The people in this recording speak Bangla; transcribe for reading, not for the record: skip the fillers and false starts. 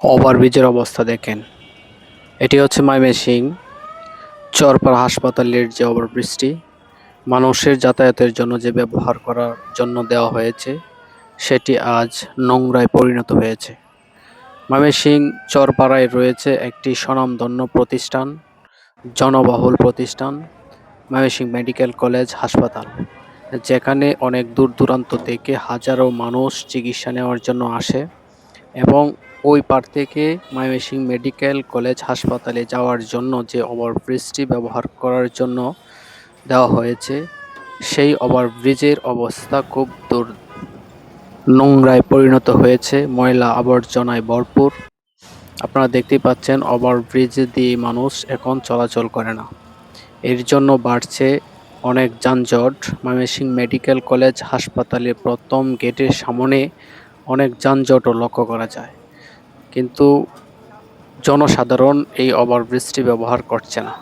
ওভারব্রিজের অবস্থা দেখেন। এটি হচ্ছে ময়মনসিংহ চরপাড়া হাসপাতালের যে ওভারব্রিজটি মানুষের যাতায়াতের জন্য যে ব্যবহার করার জন্য দেওয়া হয়েছে, সেটি আজ নোংরায় পরিণত হয়েছে। ময়মনসিংহ চরপাড়ায় রয়েছে একটি স্বনামধন্য প্রতিষ্ঠান, জনবহুল প্রতিষ্ঠান ময়মনসিংহ মেডিকেল কলেজ হাসপাতাল, যেখানে অনেক দূর দূরান্ত থেকে হাজারো মানুষ চিকিৎসা নেওয়ার জন্য আসে এবং ওই পার থেকে ময়মনসিংহ মেডিকেল কলেজ হাসপাতালে যাওয়ার জন্য যে ওভারব্রিজটি ব্যবহার করার জন্য দেওয়া হয়েছে, সেই ওভারব্রিজের অবস্থা খুব নোংরায় পরিণত হয়েছে, ময়লা আবর্জনায় ভরপুর। আপনারা দেখতেই পাচ্ছেন ওভারব্রিজ দিয়ে মানুষ এখন চলাচল করে না। এর জন্য বাড়ছে অনেক যানজট। ময়মনসিংহ মেডিকেল কলেজ হাসপাতালের প্রথম গেটের সামনে অনেক যানজটও লক্ষ্য করা যায়, কিন্তু জনসাধারণ এই ওভারব্রিজটি ব্যবহার করছে না।